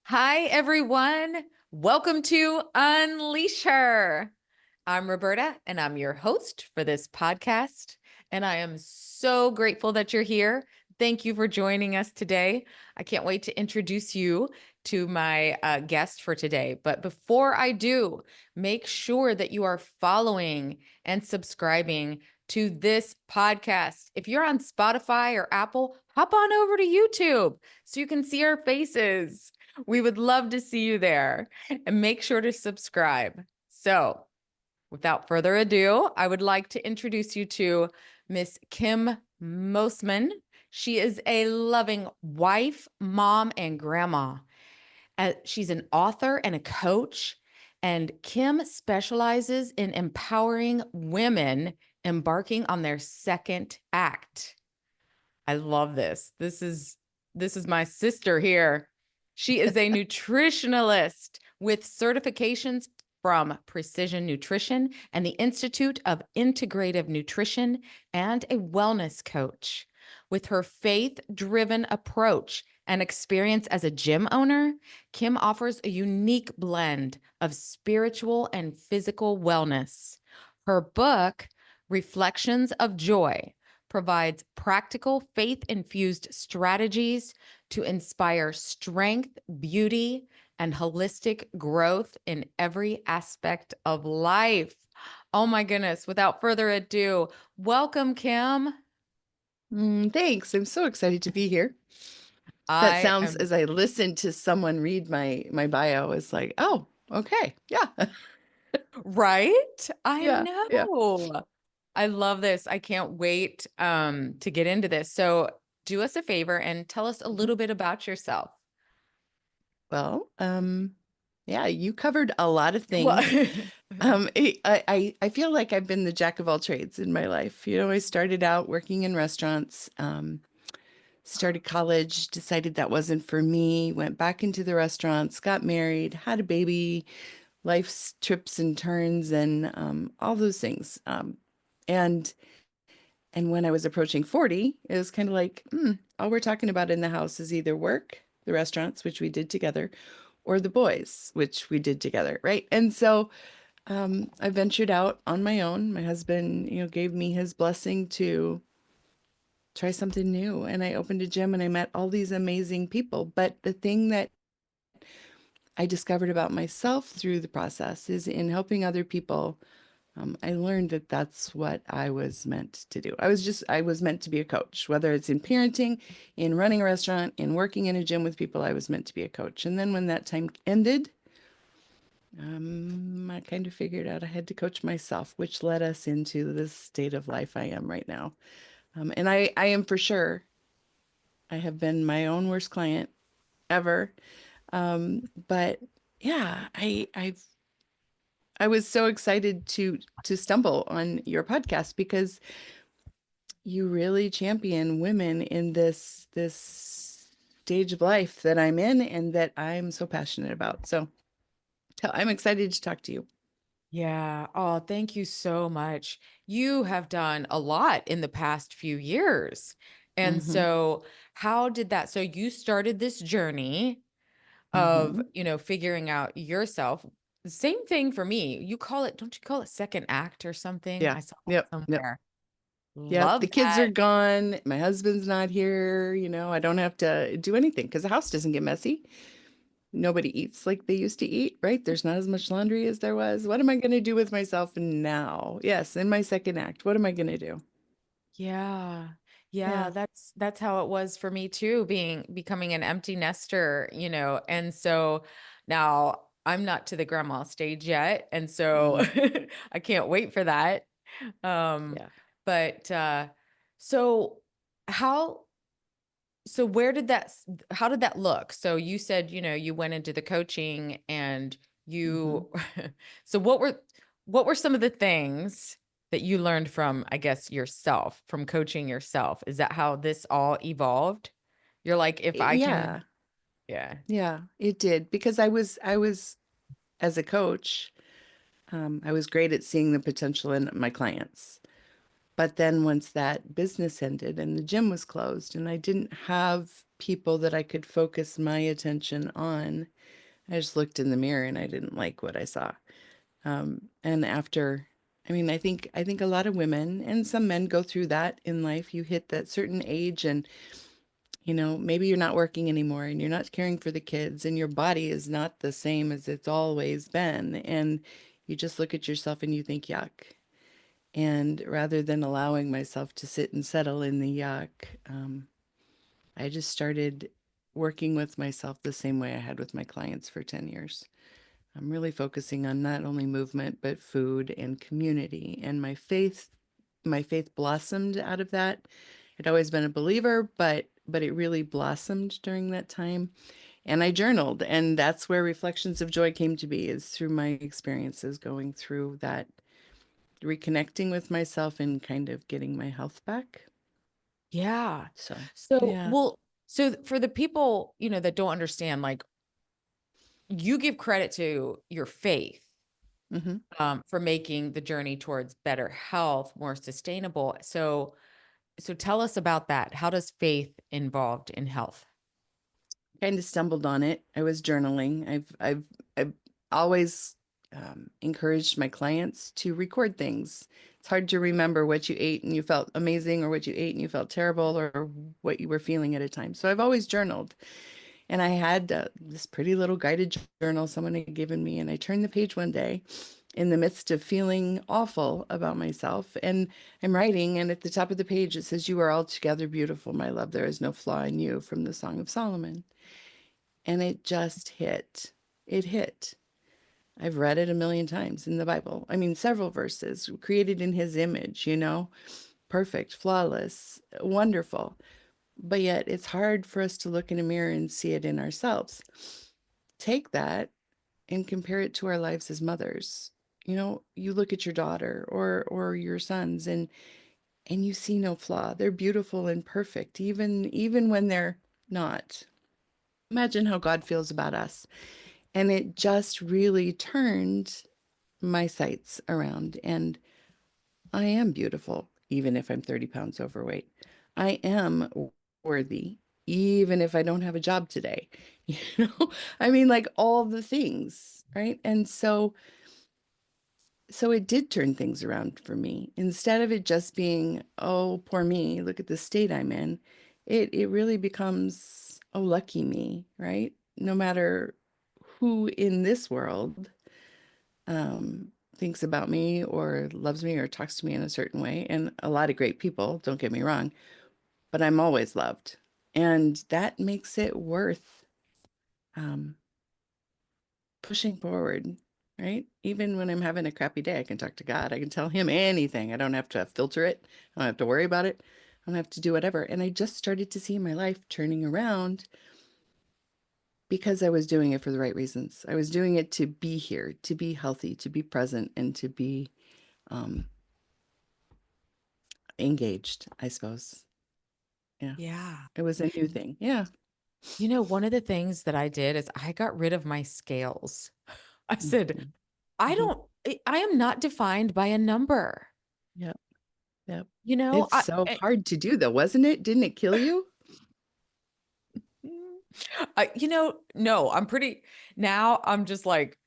Hi, everyone. Welcome to Unleash Her. I'm Roberta, and I'm your host for this podcast. And I am so grateful that you're here. Thank you for joining us today. I can't wait to introduce you to my guest for today. But before I do, make sure that you are following and subscribing to this podcast. If you're on Spotify or Apple, hop on over to YouTube so you can see our faces. We would love to see you there, and make sure to subscribe. So, without further ado, I would like to introduce you to Miss Kim Mostman. She is a loving wife, mom, and grandma. She's an author and a coach, and Kim specializes in empowering women embarking on their second act. I love this. This is my sister here. She is a nutritionalist with certifications from Precision Nutrition and the Institute of Integrative Nutrition, and a wellness coach. With her faith-driven approach and experience as a gym owner, Kim offers a unique blend of spiritual and physical wellness. Her book, Reflections of Joy, provides practical faith-infused strategies to inspire strength, beauty, and holistic growth in every aspect of life. Oh my goodness, without further ado, welcome, Kim. Thanks. I'm so excited to be here. That I sounds, am as I listened to someone read my bio, is like, oh, okay. Yeah. right. I Yeah. Yeah. know. I love this. I can't wait to get into this. So do us a favor and tell us a Mhm. little bit about yourself. Well, yeah, you covered a lot of Well, things. I feel like I've been the jack of all trades in my life. I started out working in restaurants, started college, decided that wasn't for me, went back into the restaurants, got married, had a baby, life's trips and turns and all those things. And and when I was approaching 40, it was kind of like, all we're talking about in the house is either work, the restaurants, which we did together, or the boys, which we did together, right? And so I ventured out on my own. My husband, gave me his blessing to try something new. And I opened a gym and I met all these amazing people. But the thing that I discovered about myself through the process is in helping other people. I learned that that's what I was meant to do. I was meant to be a coach, whether it's in parenting, in running a restaurant, in working in a gym with people, I was meant to be a coach. And then when that time ended, I kind of figured out I had to coach myself, which led us into this state of life I am right now. And I am for sure, I have been my own worst client ever. But yeah, I was so excited to stumble on your podcast because you really champion women in this stage of life that I'm in and that I'm so passionate about. So I'm excited to talk to you. Yeah. Oh, thank you so much. You have done a lot in the past few years. And Hmm. so, how did that? So, you started this journey of, Hmm. figuring out yourself. Same thing for me. You call it, don't you call it second act or something? Yeah. I saw it Yep. Yep. somewhere. Yep. Love The kids are that. gone. My husband's not here. I don't have to do anything because the house doesn't get messy. Nobody eats like they used to eat, right? There's not as much laundry as there was. What am I going to do with myself now? Yes, in my second act, what am I going to do? Yeah. Yeah, Yeah. that's how it was for me too, becoming an empty nester, And so now I'm not to the grandma stage yet, and so Mm, I can't wait for that. Um yeah. but so how so where did how did that look? So you said, you went into the coaching and Hmm. you so what were some of the things that you learned from, I guess, yourself, from coaching yourself? Is that how this all evolved? You're like, if I can, Yeah. yeah. Yeah, it did because I was as a coach, I was great at seeing the potential in my clients. But then once that business ended and the gym was closed and I didn't have people that I could focus my attention on, I just looked in the mirror and I didn't like what I saw. And after, I mean, I think a lot of women and some men go through that in life. You hit that certain age and, maybe you're not working anymore and you're not caring for the kids and your body is not the same as it's always been. And you just look at yourself and you think, yuck. And rather than allowing myself to sit and settle in the yuck, I just started working with myself the same way I had with my clients for 10 years. I'm really focusing on not only movement, but food and community. And my faith blossomed out of that. I'd always been a believer, but it really blossomed during that time. And I journaled, and that's where Reflections of Joy came to be, is through my experiences going through that, reconnecting with myself and kind of getting my health back. Yeah. So, So, yeah. well, so for the people, that don't understand, like you give credit to your faith hmm for making the journey towards better health more sustainable. So tell us about that. How does faith involved in health? Kind of stumbled on it. I was journaling. I've always encouraged my clients to record things. It's hard to remember what you ate and you felt amazing, or what you ate and you felt terrible, or what you were feeling at a time. So I've always journaled, and I had this pretty little guided journal someone had given me, and I turned the page one day in the midst of feeling awful about myself, and I'm writing, and at the top of the page it says, "You are altogether beautiful, my love. There is no flaw in you," from the Song of Solomon. And it just hit. It hit. I've read it a million times in the Bible. I mean, several verses, created in his image, perfect, flawless, wonderful. But yet it's hard for us to look in a mirror and see it in ourselves. Take that and compare it to our lives as mothers. You look at your daughter or your sons, and you see no flaw. They're beautiful and perfect, even when they're not. Imagine how God feels about us. And it just really turned my sights around. And I am beautiful, even if I'm 30 pounds overweight. I am worthy, even if I don't have a job today. You know, I mean, like all the things, right? And so it did turn things around for me. Instead of it just being, oh, poor me, look at the state I'm in, it really becomes, oh, lucky me, right? No matter who in this world thinks about me or loves me or talks to me in a certain way. And a lot of great people, don't get me wrong, but I'm always loved. And that makes it worth um, pushing forward, right? Even when I'm having a crappy day, I can talk to God. I can tell him anything. I don't have to filter it. I don't have to worry about it. I don't have to do whatever. And I just started to see my life turning around because I was doing it for the right reasons. I was doing it to be here, to be healthy, to be present, and to be um, engaged, I suppose. Yeah. Yeah. It was a new thing. Yeah. One of the things that I did is I got rid of my scales. I said, Mhm. I Mhm. don't, I am not defined by a number. Yep. Yep. You know, It's I, so I, hard to do though, wasn't it? Didn't it kill you? no, I'm pretty, now I'm just like,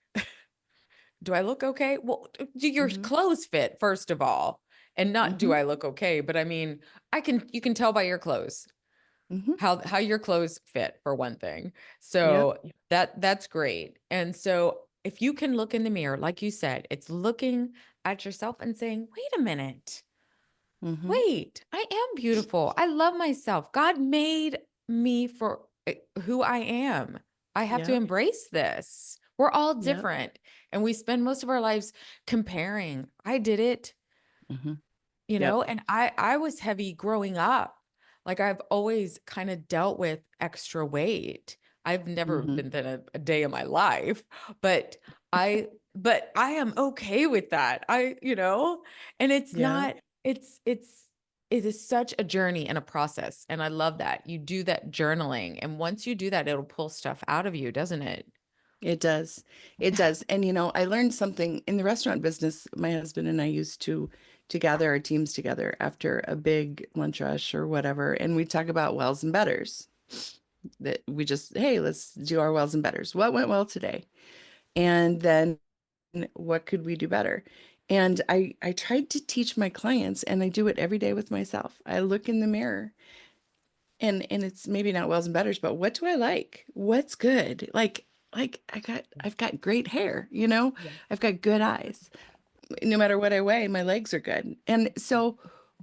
do I look okay? Well, do your hmm clothes fit, first of all? And not do hmm I look okay, but I mean, you can tell by your clothes hmm how your clothes fit for one thing. Yep. So that's great. And so if you can look in the mirror, like you said, it's looking at yourself and saying, wait a minute. hmm Wait, I am beautiful. I love myself. God made me for who I am. I have to Yep. embrace this. We're all Yep. different. And we spend most of our lives comparing. I did it, hmm Yep. and I was heavy growing up. Like I've always kind of dealt with extra weight. I've never hmm been thin a day in my life, but I am okay with that. And it's Yeah. not it is such a journey and a process. And I love that. You do that journaling. And once you do that, it'll pull stuff out of you, doesn't it? It does. It does. And I learned something in the restaurant business. My husband and I used to to gather our teams together after a big lunch rush or whatever, and we talk about wells and betters. That we just, hey, let's do our wells and betters. What went well today? And then what could we do better? And I tried to teach my clients, and I do it every day with myself. I look in the mirror, and it's maybe not wells and betters, but what do I like? What's good? Like I've got great hair, you know? Yeah. I've got good eyes. No matter what I weigh, my legs are good. And so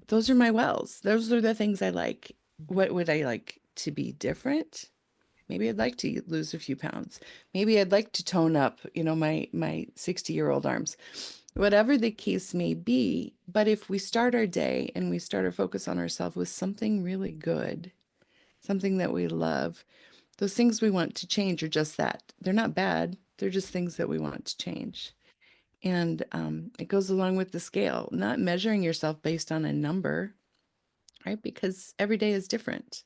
those are my wells. Those are the things I like. What would I like to be different? Maybe I'd like to lose a few pounds. Maybe I'd like to tone up, my 60-year-old arms. Whatever the case may be, but if we start our day and we start our focus on ourselves with something really good, something that we love, those things we want to change are just that. They're not bad. They're just things that we want to change. And it goes along with the scale, not measuring yourself based on a number, right? Because every day is different.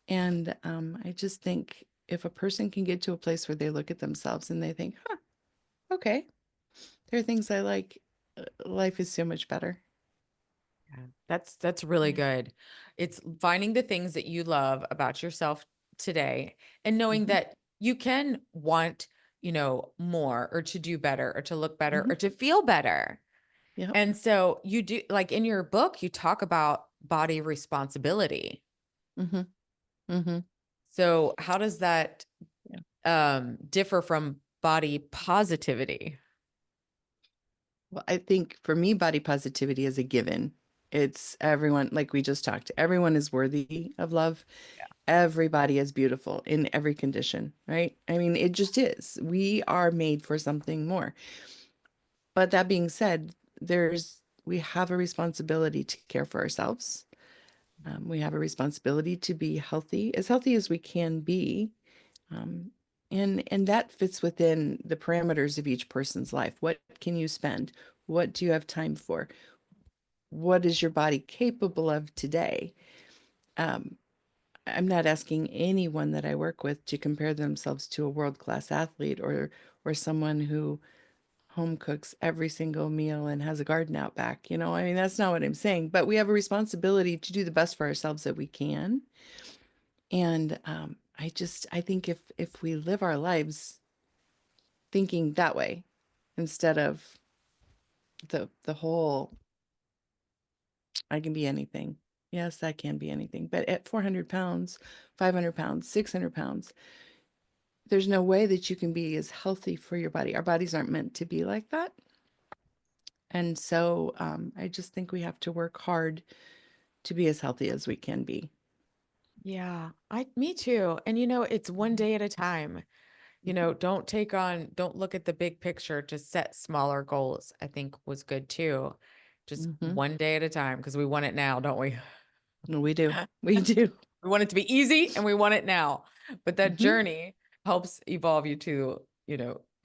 And I just think if a person can get to a place where they look at themselves and they think, huh, okay, there are things I like, life is so much better. Yeah, that's really Yeah. good. It's finding the things that you love about yourself today and knowing Hmm. that you can want, more or to do better or to look better Hmm. or to feel better. Yep. And so you do, like in your book, you talk about body responsibility. Hmm. Hmm. So how does that Yeah. differ from body positivity? Well, I think for me, body positivity is a given. It's everyone, like we just talked, everyone is worthy of love. Everybody is beautiful in every condition, right? I mean, it just is. We are made for something more. But that being said, we have a responsibility to care for ourselves. We have a responsibility to be healthy as we can be. Um, and that fits within the parameters of each person's life. What can you spend? What do you have time for? What is your body capable of today? Um, I'm not asking anyone that I work with to compare themselves to a world-class athlete or someone who home cooks every single meal and has a garden out back. I mean, that's not what I'm saying, but we have a responsibility to do the best for ourselves that we can. And I think if we live our lives thinking that way instead of the whole, I can be anything. Yes, I can be anything. But at 400 pounds, 500 pounds, 600 pounds, there's no way that you can be as healthy for your body. Our bodies aren't meant to be like that. And so I just think we have to work hard to be as healthy as we can be. Yeah, me too. And it's one day at a time. Don't look at the big picture, just set smaller goals, I think was good too. Just Mm-hmm. one day at a time because we want it now, don't we? We do. We do. We want it to be easy and we want it now. But that Hmm. journey helps evolve you to,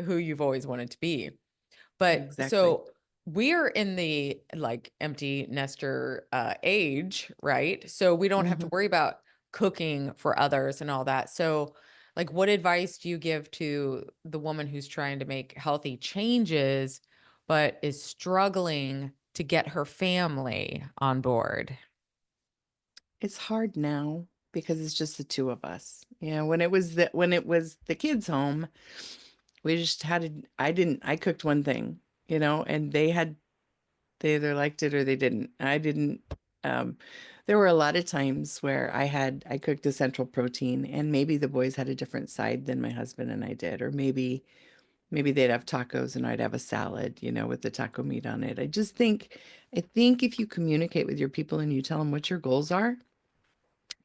who you've always wanted to be. But Exactly. so we're in the like empty nester age, right? So we don't have to Hmm. worry about cooking for others and all that. So like what advice do you give to the woman who's trying to make healthy changes but is struggling to get her family on board? It's hard now because it's just the two of us. When it was the kids' home, we just I cooked one thing, and they either liked it or they didn't. I didn't. Um, there were a lot of times where I cooked a central protein, and maybe the boys had a different side than my husband and I did, or maybe they'd have tacos and I'd have a salad, with the taco meat on it. I think if you communicate with your people and you tell them what your goals are,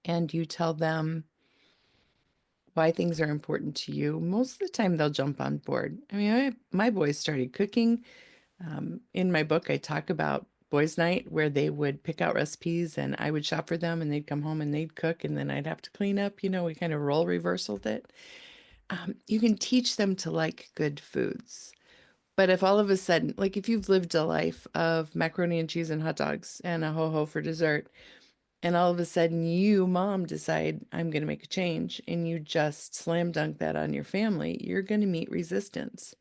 and you tell them why things are important to you, most of the time they'll jump on board. I mean, my boys started cooking. In my book, I talk about boys' night where they would pick out recipes and I would shop for them and they'd come home and they'd cook and then I'd have to clean up. We kind of role reversaled it. You can teach them to like good foods. But if all of a sudden, like if you've lived a life of macaroni and cheese and hot dogs and a ho ho for dessert, and all of a sudden you, mom, decide I'm going to make a change and you just slam dunk that on your family, you're going to meet resistance.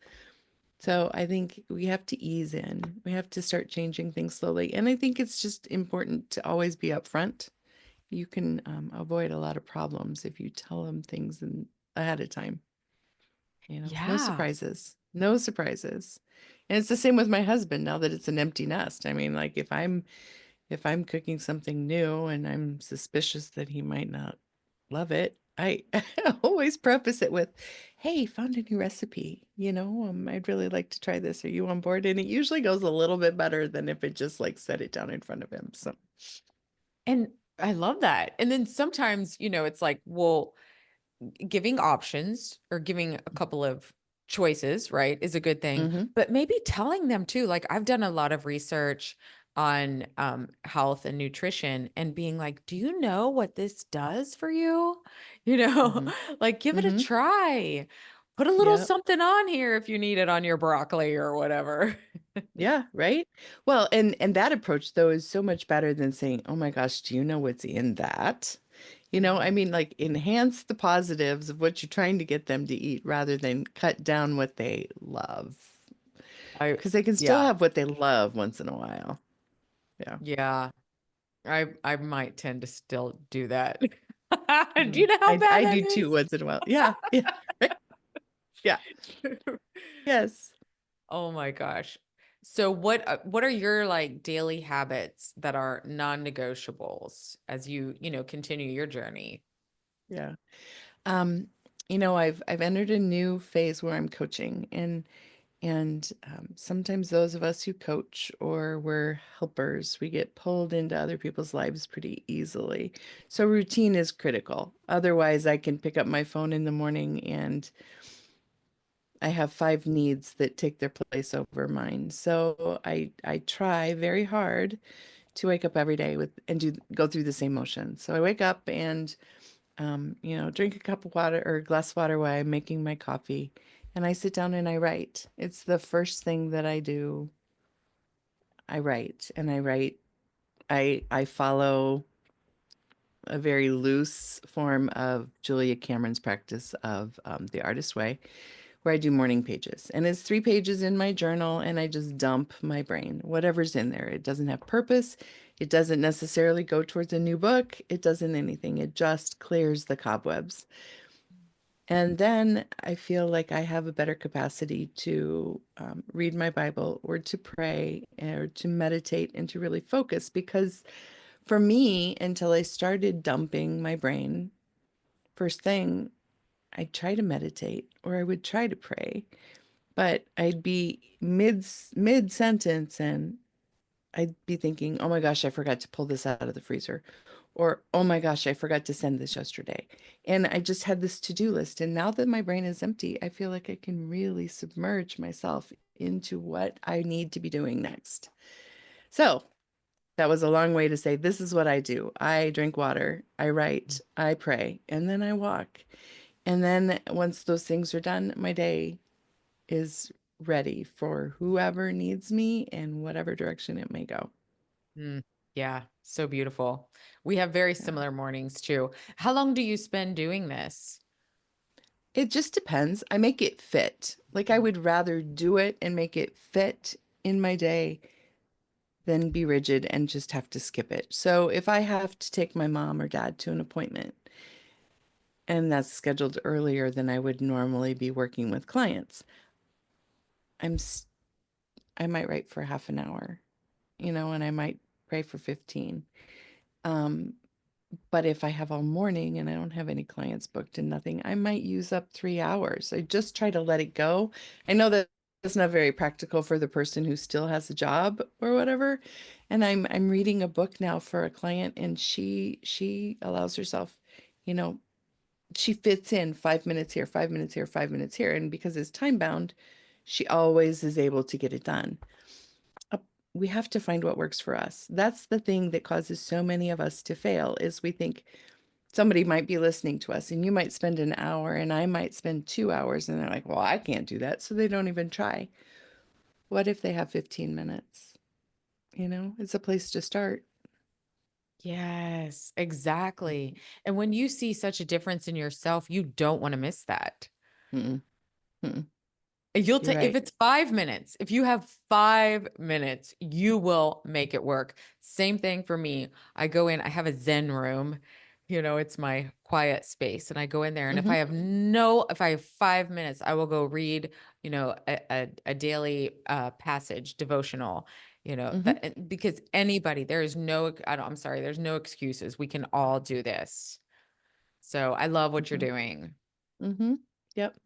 So I think we have to ease in. We have to start changing things slowly. And I think it's just important to always be upfront. You can avoid a lot of problems if you tell them things ahead of time. No Yeah. surprises, no surprises. And it's the same with my husband now that it's an empty nest. I mean, like if I'm cooking something new and I'm suspicious that he might not love it, I always preface it with, "Hey, found a new recipe. I'd really like to try this. Are you on board?" And it usually goes a little bit better than if it just like set it down in front of him. So, And I love that. And then sometimes, it's like, well, giving options or giving a couple of choices, right, is a good thing. hmm But maybe telling them too, like I've done a lot of research on health and nutrition and being like, do you know what this does for you? You know, hmm like give it a hmm try. Put a little yeah, something on here if you need it on your broccoli or whatever. yeah, right. Well, and that approach though is so much better than saying, "Oh my gosh, do you know what's in that?" I Mhm. mean, like enhance the positives of what you're trying to get them to eat rather than cut down what they love. I Because they can still yeah, have what they love once in a while. Yeah. yeah. I might tend to still do that. Do Mhm. you know how bad I that do too is? once in a while. Yeah. Yeah. Right. Yeah. Yes. Oh my gosh. So what are your like daily habits that are non-negotiables as you continue your journey? Yeah. Um, I've entered a new phase where I'm coaching and sometimes those of us who coach or we're helpers, we get pulled into other people's lives pretty easily. So routine is critical. Otherwise, I can pick up my phone in the morning and I have five needs that take their place over mine. So I try very hard to wake up every day with and do go through the same motion. So I wake up and drink a cup of water or a glass of water while I'm making my coffee, and I sit down and I write. It's the first thing that I do. I write and I write. I follow a very loose form of Julia Cameron's practice of the artist way, where I do morning pages. And it's 3 pages in my journal, and I just dump my brain, whatever's in there. It doesn't have purpose. It doesn't necessarily go towards a new book. It doesn't anything. It just clears the cobwebs. And then I feel like I have a better capacity to read my Bible or to pray or to meditate and to really focus. Because for me, until I started dumping my brain, first thing, I'd try to meditate or I would try to pray, but I'd be mid sentence and I'd be thinking, oh my gosh, I forgot to pull this out of the freezer. Or, oh my gosh, I forgot to send this yesterday. And I just had this to-do list. And now that my brain is empty, I feel like I can really submerge myself into what I need to be doing next. So that was a long way to say, this is what I do. I drink water, I write, I pray, and then I walk. And then once those things are done, my day is ready for whoever needs me and whatever direction it may go. Mm, yeah, so beautiful. We have very Yeah. similar mornings too. How long do you spend doing this? It just depends. I make it fit. Like I would rather do it and make it fit in my day than be rigid and just have to skip it. So if I have to take my mom or dad to an appointment and that's scheduled earlier than I would normally be working with clients, I'm s- I might write for half an hour, and I might pray for 15. Um, But if I have all morning and I don't have any clients booked and nothing, I might use up 3 hours. I just try to let it go. I know that it's not very practical for the person who still has a job or whatever. And I'm reading a book now for a client and she allows herself, you know, she fits in 5 minutes here, 5 minutes here, 5 minutes here. And because it's time bound, she always is able to get it done. Uh, We have to find what works for us. That's the thing that causes so many of us to fail is we think somebody might be listening to us and you might spend an hour and I might spend 2 hours and they're like, well, I can't do that. So they don't even try. What if they have 15 minutes? It's a place to start. Yes, exactly. And when you see such a difference in yourself, you don't want to miss that. Mm-mm, mm-mm. You'll You're take, if right. it's 5 minutes, if you have 5 minutes, you will make it work. Same thing for me. I go in, I have a Zen room, it's my quiet space. And I go in there. And Hmm. if I have 5 minutes, I will go read, a daily passage devotional, Hmm. because I'm sorry, there's no excuses. We can all do this. So I love what you're Hmm. doing. Hmm. Yep.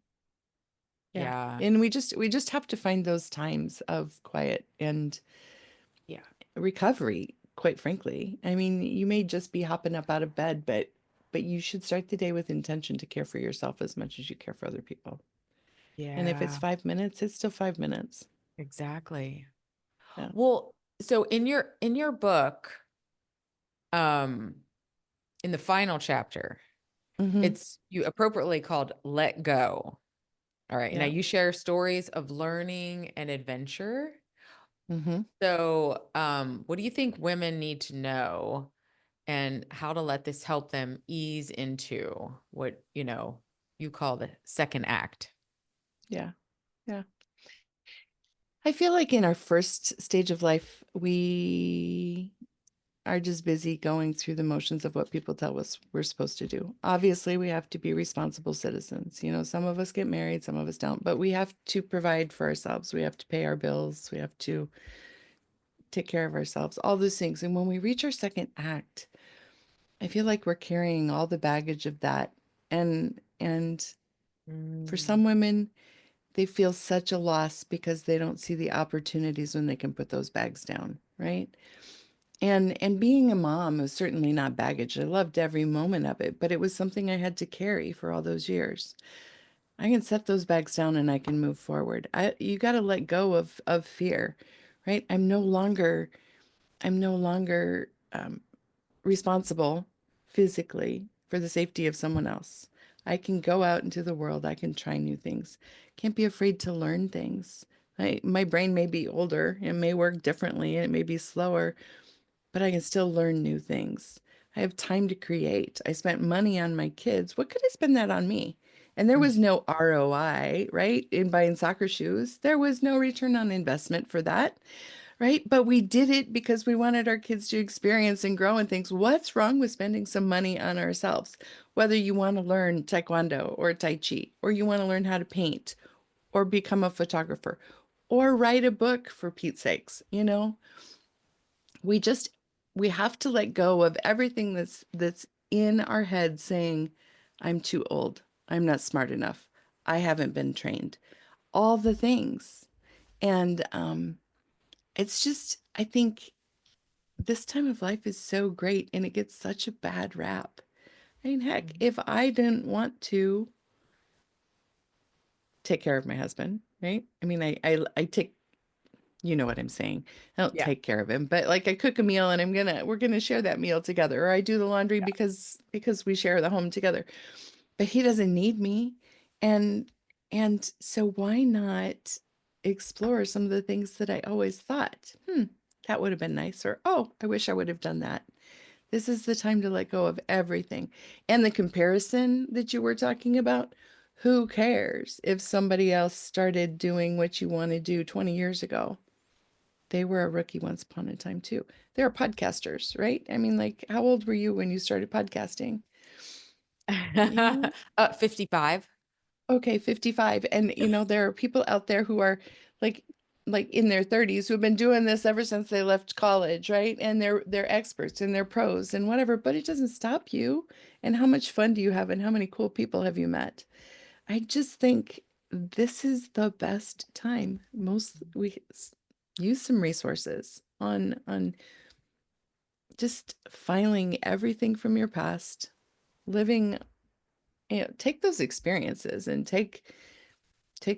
Yeah. Yeah. And we just have to find those times of quiet and Yeah. recovery, quite frankly. I mean, you may just be hopping up out of bed, but you should start the day with intention to care for yourself as much as you care for other people. And if it's Yeah. 5 minutes, it's still 5 minutes. Exactly. Yeah. Well, so in your book, um, in the final chapter, Hmm. it's you appropriately called Let Go. All right. Now Yeah. you share stories of learning and adventure. Hmm. So, what do you think women need to know and how to let this help them ease into what, you call the second act? Yeah. Yeah. I feel like in our first stage of life, we are just busy going through the motions of what people tell us we're supposed to do. Obviously, we have to be responsible citizens. Some of us get married, some of us don't, but we have to provide for ourselves. We have to pay our bills. We have to take care of ourselves, all those things. And when we reach our second act, I feel like we're carrying all the baggage of that. And for Mm, some women, they feel such a loss because they don't see the opportunities when they can put those bags down, right? And being a mom was certainly not baggage. I loved every moment of it, but it was something I had to carry for all those years. I can set those bags down and I can move forward. You got to let go of fear, right? I'm no longer responsible physically for the safety of someone else. I can go out into the world. I can try new things. Can't be afraid to learn things. My brain may be older, it may work differently, and it may be slower, but I can still learn new things. I have time to create. I spent money on my kids. What could I spend that on me? And there mm, was no ROI, right? In buying soccer shoes, there was no return on investment for that, right? But we did it because we wanted our kids to experience and grow and things. What's wrong with spending some money on ourselves? Whether you want to learn Taekwondo or Tai Chi, or you want to learn how to paint or become a photographer or write a book for Pete's sakes, we just we have to let go of everything that's in our head saying, I'm too old, I'm not smart enough, I haven't been trained, all the things. And it's just, I think this time of life is so great and it gets such a bad rap. I mean, heck, mm. if I didn't want to take care of my husband, right? I mean, I take, you know what I'm saying. I don't Yeah. take care of him, but like I cook a meal and we're gonna share that meal together, or I do the laundry Yeah. because we share the home together. But he doesn't need me, and and so why not explore some of the things that I always thought, that would have been nice, or oh, I wish I would have done that. This is the time to let go of everything. And the comparison that you were talking about, who cares if somebody else started doing what you want to do 20 years ago? They were a rookie once upon a time too. They're podcasters, right? I mean, like, how old were you when you started podcasting? You know, 55. okay, 55. And there are people out there who are like like in their 30s who have been doing this ever since they left college, right? And they're experts and they're pros and whatever, but it doesn't stop you. And how much fun do you have and how many cool people have you met? I just think this is the best time. Most we use some resources on just filing everything from your past, living, take those experiences and take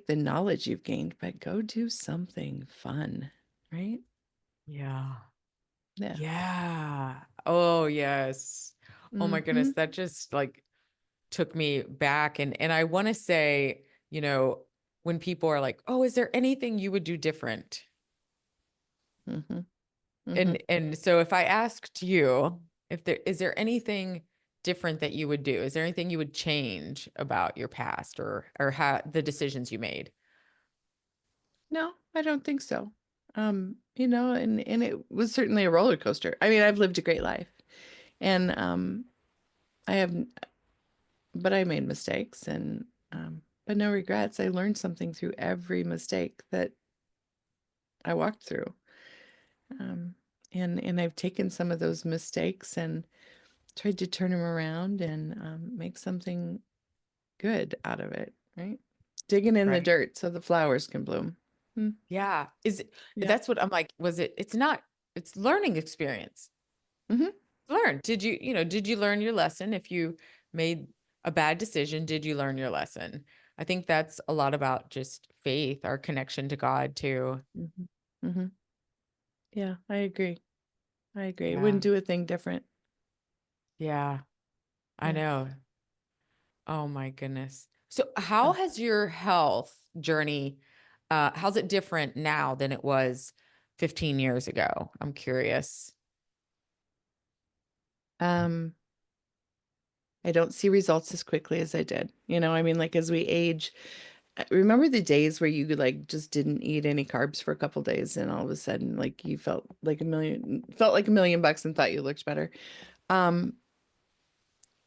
the knowledge you've gained, but go do something fun, right? Yeah. Yeah. Yeah. Oh, yes. Oh my Mm-hmm. goodness, that just like took me back and I want to say, when people are like, "Oh, is there anything you would do different?" Mm-hmm. Mm-hmm. And so if I asked you if there anything different that you would do? Is there anything you would change about your past or how the decisions you made? No, I don't think so. And it was certainly a roller coaster. I mean, I've lived a great life, and I have, but I made mistakes, and but no regrets. I learned something through every mistake that I walked through. Um, and I've taken some of those mistakes and tried to turn them around and make something good out of it, right? Digging in the Right. dirt so the flowers can bloom. Hmm. Yeah. Is it, Yeah. that's what I'm like, was it, it's not, it's learning experience. Hmm. Learn. Did you learn your lesson? If you made a bad decision, did you learn your lesson? I think that's a lot about just faith, our connection to God too. Hmm. Hmm. Yeah, I agree. I agree. Yeah. Wouldn't do a thing different. Yeah. I Yeah. know. Oh my goodness. So how Uh, has your health journey, how's it different now than it was 15 years ago? I'm curious. Um, I don't see results as quickly as I did. I mean, like as we age, remember the days where you like just didn't eat any carbs for a couple days and all of a sudden like you felt like $1 million and thought you looked better. Um,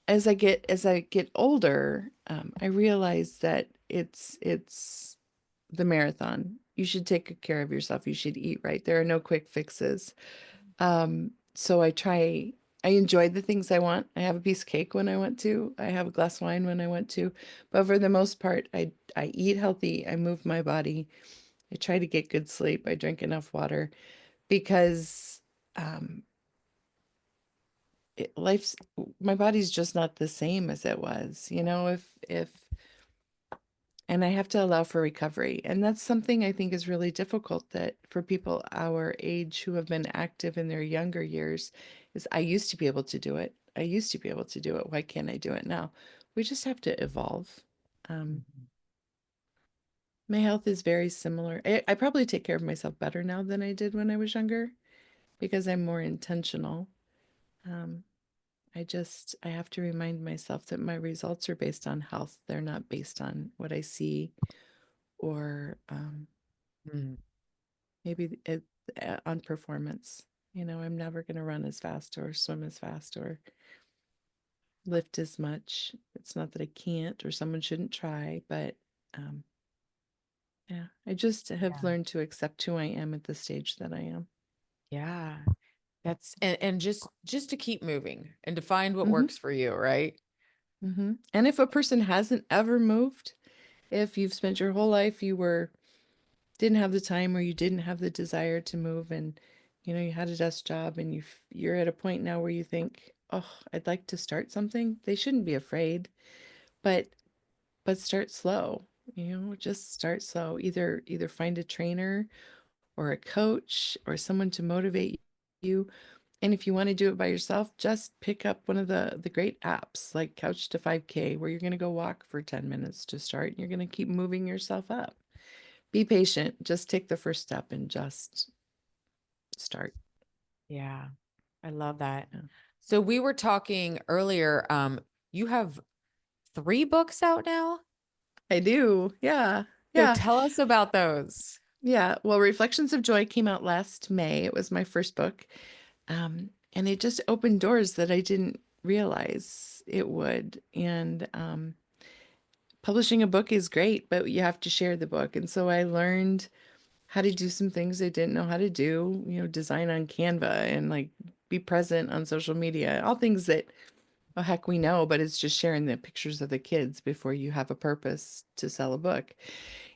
as I get older, I realize that it's the marathon. You should take good care of yourself. You should eat right. There are no quick fixes. So I enjoy the things I want. I have a piece of cake when I want to. I have a glass of wine when I want to. But for the most part, I eat healthy. I move my body. I try to get good sleep. I drink enough water because um, life's my body's just not the same as it was. If and I have to allow for recovery. And that's something I think is really difficult that for people our age who have been active in their younger years is I used to be able to do it. I used to be able to do it. Why can't I do it now? We just have to evolve. Um, Mhm. my health is very similar. I probably take care of myself better now than I did when I was younger because I'm more intentional. Um, I have to remind myself that my results are based on health. They're not based on what I see or Mm. maybe on performance. I'm never going to run as fast or swim as fast or lift as much. It's not that I can't or someone shouldn't try, but um, yeah, I just have Yeah. learned to accept who I am at the stage that I am. Yeah. That's and just to keep moving and to find what Hmm. works for you, right? And if a person hasn't ever moved, if you've spent your whole life, didn't have the time or you didn't have the desire to move and you had a desk job and you're at a point now where you think, "Oh, I'd like to start something." They shouldn't be afraid, but start slow. Just start slow. Either find a trainer or a coach or someone to motivate you. And if you want to do it by yourself, just pick up one of the great apps like Couch to 5K where you're going to go walk for 10 minutes to start and you're going to keep moving yourself up. Be patient. Just take the first step and just start. Yeah. I love that. Yeah. So we were talking earlier, you have 3 books out now? I do. Yeah. So Yeah. tell us about those. Yeah. Well, Reflections of Joy came out last May. It was my first book. And it just opened doors that I didn't realize it would. And publishing a book is great, but you have to share the book. And so I learned how to do some things I didn't know how to do, design on Canva and like be present on social media, all things that, oh, heck, we know, but it's just sharing the pictures of the kids before you have a purpose to sell a book.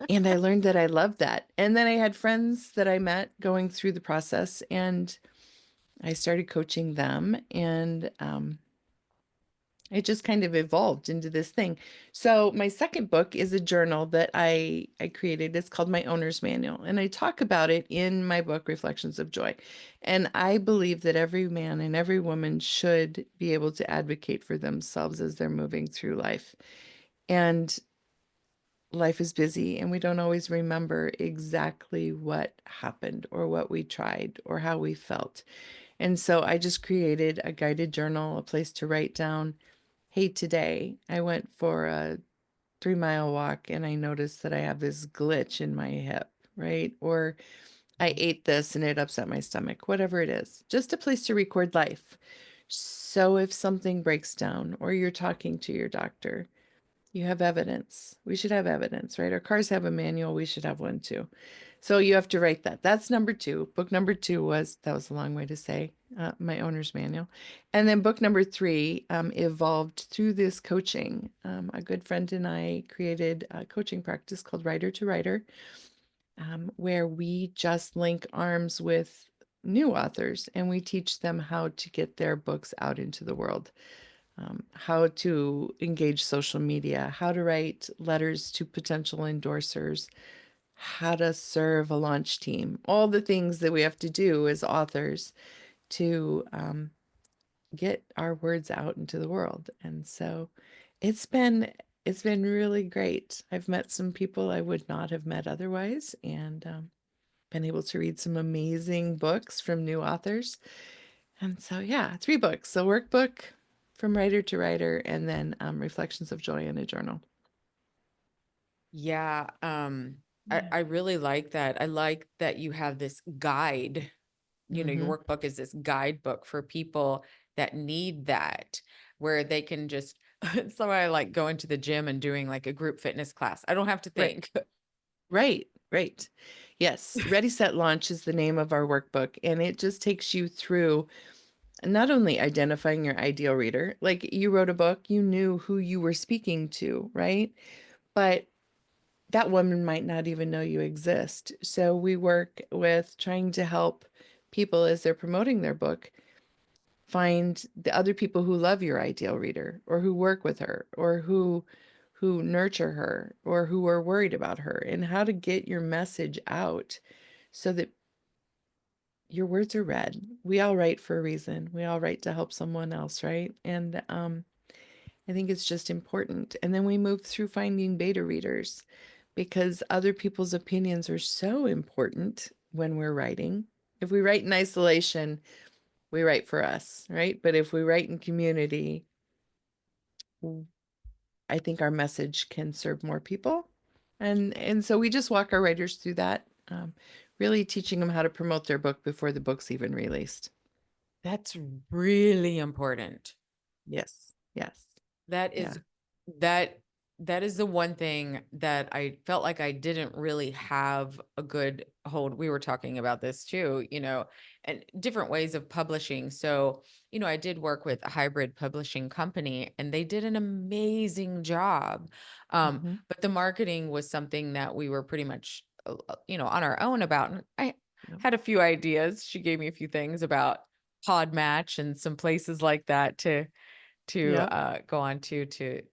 And I learned that I loved that. And then I had friends that I met going through the process and I started coaching them. And it just kind of evolved into this thing. So my second book is a journal that I created. It's called My Owner's Manual, and I talk about it in my book Reflections of Joy. And I believe that every man and every woman should be able to advocate for themselves as they're moving through life. And life is busy and we don't always remember exactly what happened or what we tried or how we felt. And so I just created a guided journal, a place to write down, hey, today I went for a 3-mile walk and I noticed that I have this glitch in my hip. right? Or I ate this and it upset my stomach, whatever it is. Just a place to record life. So if something breaks down or you're talking to your doctor, you have evidence. We should have evidence, right? Our cars have a manual. We should have one too. So you have to write that. That's number two. Book number two was, that was a long way to say, my owner's manual. And then book number three evolved through this coaching. A good friend and I created a coaching practice called Writer to Writer, where we just link arms with new authors and we teach them how to get their books out into the world, how to engage social media, how to write letters to potential endorsers, how to serve a launch team, all the things that we have to do as authors to get our words out into the world. And so it's been it's been really great. I've met some people I would not have met otherwise, and been able to read some amazing books from new authors. And so, yeah, three books: the workbook, From Writer to Writer, and then Reflections of Joy in a Journal. Yeah, Yeah. I really like that. I like that you have this guide. Your Mm-hmm. workbook is this guidebook for people that need that, where they can just so I like going to the gym and doing like a group fitness class. I don't have to Right. think. Right. Right. Yes. Ready, Set, Launch is the name of our workbook, and it just takes you through not only identifying your ideal reader, like you wrote a book, you knew who you were speaking to, right? But that woman might not even know you exist. So we work with trying to help people as they're promoting their book find the other people who love your ideal reader or who work with her or who nurture her or who are worried about her, and how to get your message out so that your words are read. We all write for a reason. We all write to help someone else, right? And I think it's just important. And then we move through finding beta readers because other people's opinions are so important when we're writing. If we write in isolation, we write for us, right? But if we write in community, I think our message can serve more people. And so we just walk our writers through that, really teaching them how to promote their book before the book's even released. That's really important. Yes. Yes. That Yeah. is that that is the one thing that I felt like I didn't really have a good hold. We were talking about this too, and different ways of publishing. So, I did work with a hybrid publishing company and they did an amazing job. Hmm. But the marketing was something that we were pretty much on our own about. And I Yep. had a few ideas. She gave me a few things about Podmatch and some places like that to Yep. go on to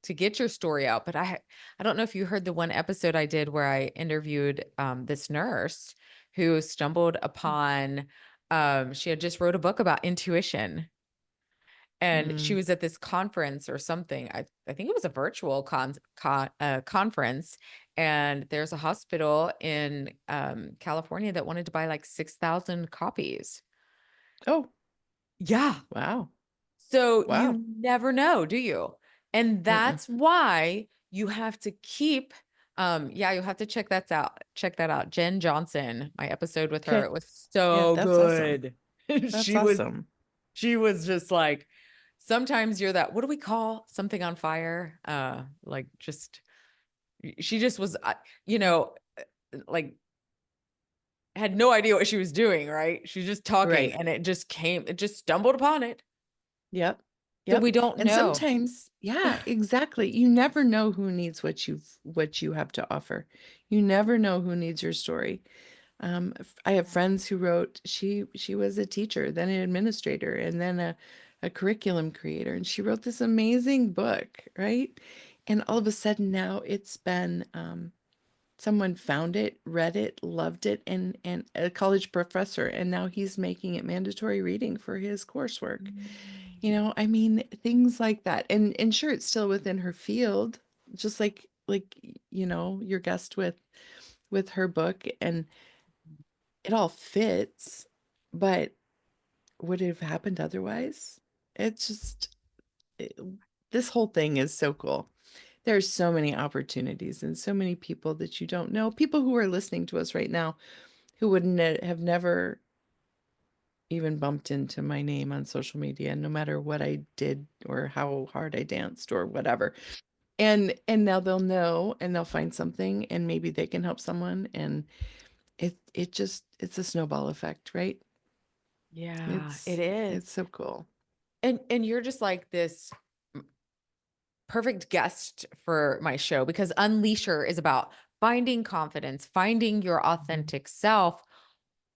get your story out. But I don't know if you heard the one episode I did where I interviewed this nurse who stumbled upon she had just wrote a book about intuition, and she Mm. was at this conference or something. I think it was a virtual conference, and there's a hospital in California that wanted to buy like 6,000 copies. Oh, Yeah. wow. So Wow. you never know, do you? And Mm-mm. that's why you have to keep yeah, you'll have to check that out. Check that out. Jen Johnson, my episode with her, Okay. it was Yeah, so that's awesome. good. That's She was awesome. she was just like sometimes you're that what do we call something on fire? Like just she just was like had no idea what she was doing, right? She was just talking Right. and it just stumbled upon it. Yep. So Yep. we don't And know. sometimes, yeah, exactly. You never know who needs what you have to offer. You never know who needs your story. I have friends who wrote, she was a teacher, then an administrator, and then a curriculum creator, and she wrote this amazing book, right? And all of a sudden now it's been someone found it, read it, loved it, and a college professor, and now he's making it mandatory reading for his coursework. Mm. I mean, things like that. And sure, it's still within her field, just like your guest with her book, and it all fits, but would it have happened otherwise? It's just it, this whole thing is so cool. There's so many opportunities and so many people that you don't know, people who are listening to us right now who would have never even bumped into my name on social media, no matter what I did or how hard I danced or whatever. And now they'll know and they'll find something and maybe they can help someone, and it's a snowball effect, right? Yeah, it It's is. so cool. And you're just like this perfect guest for my show because Unleasher is about finding confidence, finding your Mhm, authentic self,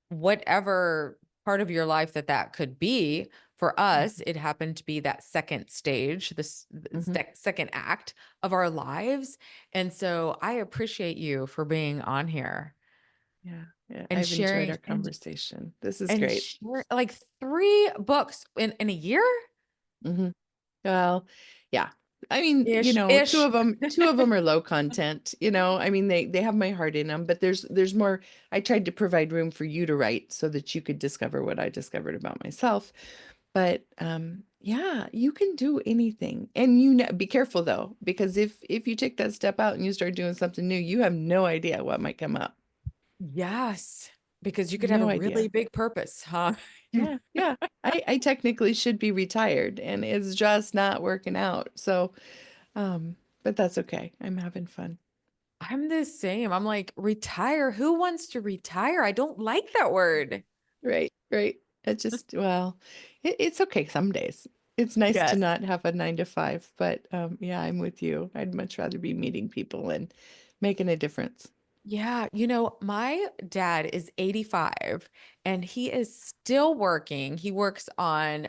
whatever part of your life that could be. For us, mhm, it happened to be that second stage, the mhm. second act of our lives. And so I appreciate you for being on here Yeah, yeah, and I've enjoyed sharing our conversation. This is and great. share like 3 books in a year Mhm. Well, yeah. I mean, two ish. of them, two of them are low content, I mean, they have my heart in them, but there's more. I tried to provide room for you to write so that you could discover what I discovered about myself. But yeah, you can do anything. And be careful though, because if you take that step out and you start doing something new, you have no idea what might come up. Yes, because you could have a No really idea. big purpose, huh? Yeah, yeah. I technically should be retired and it's just not working out. So but that's okay. I'm having fun. I'm the same. I'm like, retire. Who wants to retire? I don't like that word. Right, right. It just, well, it's okay some days. It's nice to Yes. not have a 9 to 5, but yeah, I'm with you. I'd much rather be meeting people and making a difference. Yeah, my dad is 85 and he is still working. He works on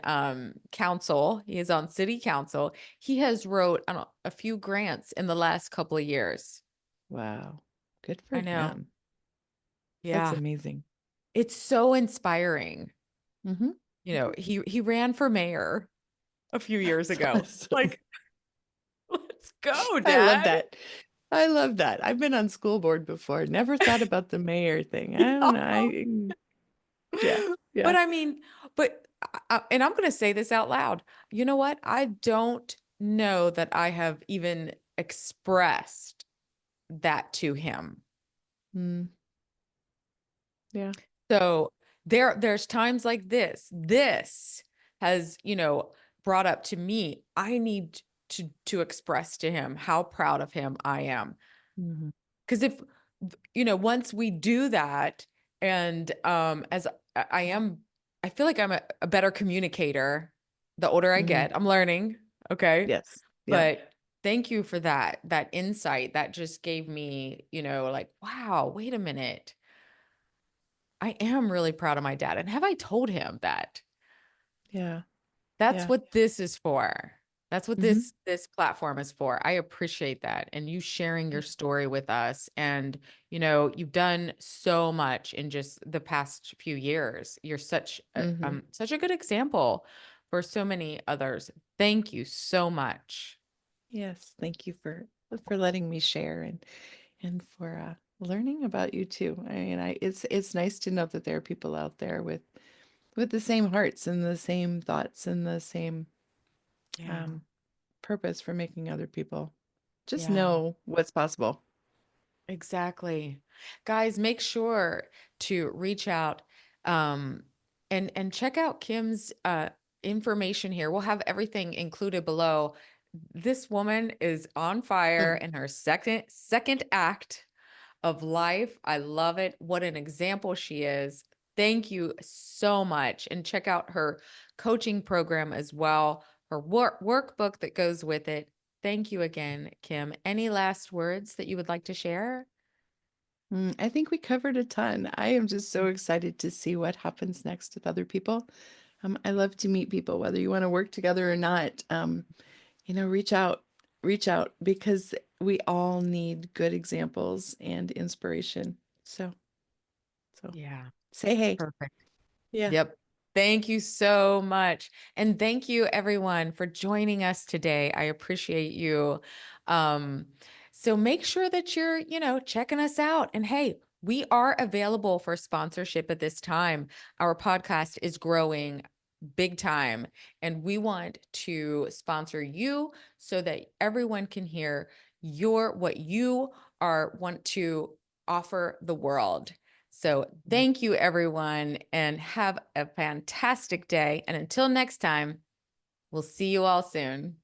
council. He is on city council. He has wrote I don't know, a few grants in the last couple of years. Wow. Good for I know. him. That's Yeah. amazing. It's so inspiring. Hmm. He ran for mayor a few years That's ago. awesome. Like, let's go, I love Dad. that. I love that. I've been on school board before. Never thought about the mayor thing. I don't know. Yeah, But yeah. I mean, and I'm going to say this out loud. You know what? I don't know that I have even expressed that to him. Mm, yeah. So there's times like this. This has, brought up to me. I need to express to him how proud of him I am. Hmm. Because if once we do that, and as I am, I feel like I'm a better communicator the older I Hmm. get. I'm learning, okay? Yes. Yep. But thank you for that insight that just gave me, like, wow, wait a minute. I am really proud of my dad. And have I told him that? Yeah. That's Yeah. what this is for. That's what Hmm. this platform is for. I appreciate that and you sharing your story with us. And you've done so much in just the past few years. You're Hmm. such a good example for so many others. Thank you so much. Yes. Thank you for letting me share and for learning about you too. I mean, it's nice to know that there are people out there with the same hearts and the same thoughts and the same Yeah. um, purpose for making other people just Yeah. know what's possible. Exactly. Guys, make sure to reach out um and check out Kim's information here. We'll have everything included below. This woman is on fire Mm. in her second act of life. I love it. What an example she is. Thank you so much. And check out her coaching program as well, her workbook that goes with it. Thank you again, Kim. Any last words that you would like to share? I think we covered a ton. I am just so excited to see what happens next with other people. I love to meet people, whether you want to work together or not. Reach out because we all need good examples and inspiration. So Yeah, say hey. perfect. Yeah. Yep. Thank you so much. And thank you everyone for joining us today. I appreciate you. Um, so make sure that you're, checking us out. And hey, we are available for sponsorship at this time. Our podcast is growing big time, and we want to sponsor you so that everyone can hear what you want to offer the world. So thank you, everyone, and have a fantastic day. And until next time, we'll see you all soon.